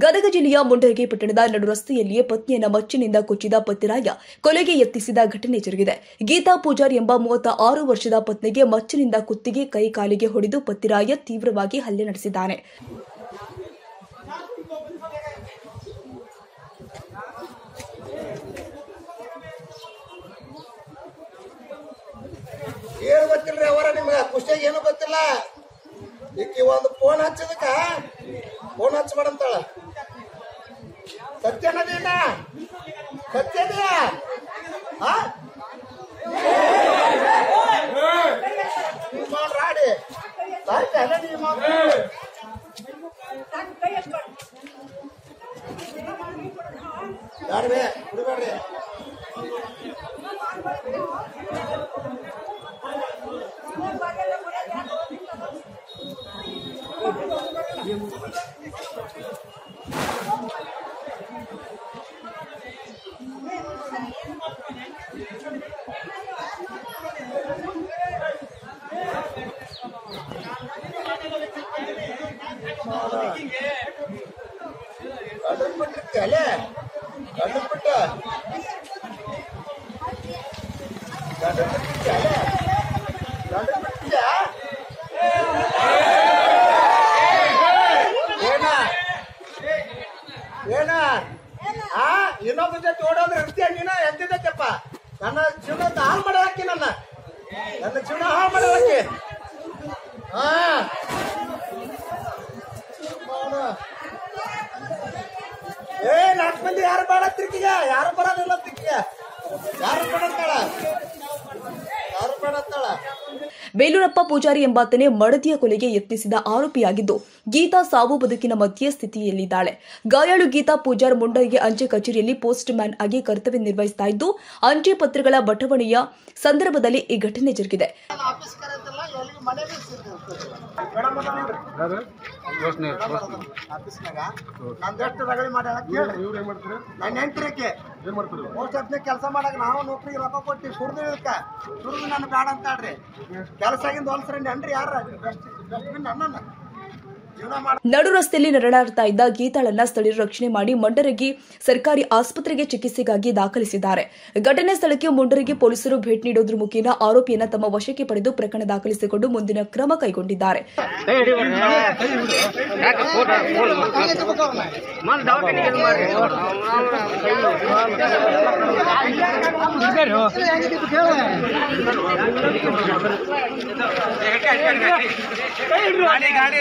ಗದಗ ಜಿಲ್ಲೆಯ ಮುಂಡರಗಿ ಪಟ್ಟಣದ ನಡು ರಸ್ತೆಯಲ್ಲಿಯೇ ಪತ್ನಿಯನ್ನ ಮಚ್ಚಿನಿಂದ ಕೊಚ್ಚಿದ ಪತಿರಾಯ ಕೊಲೆಗೆ ಯತ್ನಿಸಿದ ಘಟನೆ ಜರುಗಿದೆ. ಗೀತಾ ಪೂಜಾರ್ ಎಂಬ 36 ವರ್ಷದ ಪತ್ನಿಗೆ ಮಚ್ಚಿನಿಂದ ಕುತ್ತಿಗೆ, ಕೈ, ಕಾಲಿಗೆ ಹೊಡೆದು ಪತಿರಾಯ ತೀವ್ರವಾಗಿ ಹಲ್ಲೆ ನಡೆಸಿದ್ದಾನೆ. ಏನು ಗೊತ್ತಿಲ್ರಿ ಅವರ ನಿಮ್ಗೆ ಕುಷ್ಟಿಗೆ ಏನು ಗೊತ್ತಿಲ್ಲ. ಈಕಿ ಒಂದು ಫೋನ್ ಹಚ್ಚದಕ್ಕ ಫೋನ್ ಹಚ್ಚಬೇಡಂತಾಳ. ಸತ್ಯನದೀನ ಸತ್ಯದಿಯ ರಾಡಿ ಬ್ಯಾಡ್ರಿ ಬಿಡಬೇಡ್ರಿ. ಇನ್ನೊಬ್ಬ ಜೊತೆ ಓಡೋದ್ರೆ ಇರ್ತೀಯ ನೀನು ಎಂತಿದ್ದಕ್ಕೆಪ್ಪ. ನನ್ನ ಜೀವನ ಹಾಳು ಮಾಡೋದಕ್ಕೆ ನನ್ನ ಜೀವನ ಹಾಳು ಮಾಡೋದಕ್ಕೆ. ನಾಲ್ಕು ಮಂದಿ ಯಾರು ಬೇಡ ತಿರ್ಕಿಗ, ಯಾರು ಬರೋದಿಲ್ಲ ತಿರ್ಕಿಗ, ಯಾರು ಬೇಡತ್ತಾಳ. ಬೇಲೂರಪ್ಪ ಪೂಜಾರಿ ಎಂಬಾತನೇ ಮಡದಿಯ ಕೊಲೆಗೆ ಯತ್ನಿಸಿದ ಆರೋಪಿಯಾಗಿದ್ದು, ಗೀತಾ ಸಾವು ಬದುಕಿನ ಮಧ್ಯ ಸ್ಥಿತಿಯಲ್ಲಿದ್ದಾಳೆ. ಗಾಯಾಳು ಗೀತಾ ಪೂಜಾರ್ ಮುಂಡರಗಿ ಅಂಚೆ ಕಚೇರಿಯಲ್ಲಿ ಪೋಸ್ಟ್ ಮ್ಯಾನ್ ಆಗಿ ಕರ್ತವ್ಯ ನಿರ್ವಹಿಸುತ್ತಾ ಇದ್ದು, ಅಂಚೆ ಪತ್ರಗಳ ಬಟವಣೆಯ ಸಂದರ್ಭದಲ್ಲಿ ಈ ಘಟನೆ ಜರುಗಿದೆ. ಕೆಲಸ ಮಾಡಕ್ ನಾವು ನೌಕರಿಗೆ ರೊಕ್ಕ ಕೊಟ್ಟು ಸುಡ್ದು ನನ್ನ ಬೇಡ ಅಂತಾಡ್ರಿ. ಕೆಲಸ ಆಗಿಂದ ಹೊಲ್ಸ್ರಿ ನನ್ರಿ ಯಾರ ನನ್ನ ನಡು ರಸ್ತೆಯಲ್ಲಿ ನರಳಾಡ್ತಾ ಇದ್ದ ಗೀತಾಳನ್ನ ಸ್ಥಳೀಯರು ರಕ್ಷಣೆ ಮಾಡಿ ಮುಂಡರಗಿ ಸರ್ಕಾರಿ ಆಸ್ಪತ್ರೆಗೆ ಚಿಕಿತ್ಸೆಗಾಗಿ ದಾಖಲಿಸಿದ್ದಾರೆ. ಘಟನೆ ಸ್ಥಳಕ್ಕೆ ಮುಂಡರಗಿ ಪೊಲೀಸರು ಭೇಟಿ ನೀಡೋದ್ರ ಮುಖೇನ ಆರೋಪಿಯನ್ನ ತಮ್ಮ ವಶಕ್ಕೆ ಪಡೆದು ಪ್ರಕರಣ ದಾಖಲಿಸಿಕೊಂಡು ಮುಂದಿನ ಕ್ರಮ ಕೈಗೊಂಡಿದ್ದಾರೆ. ಗಾಡಿ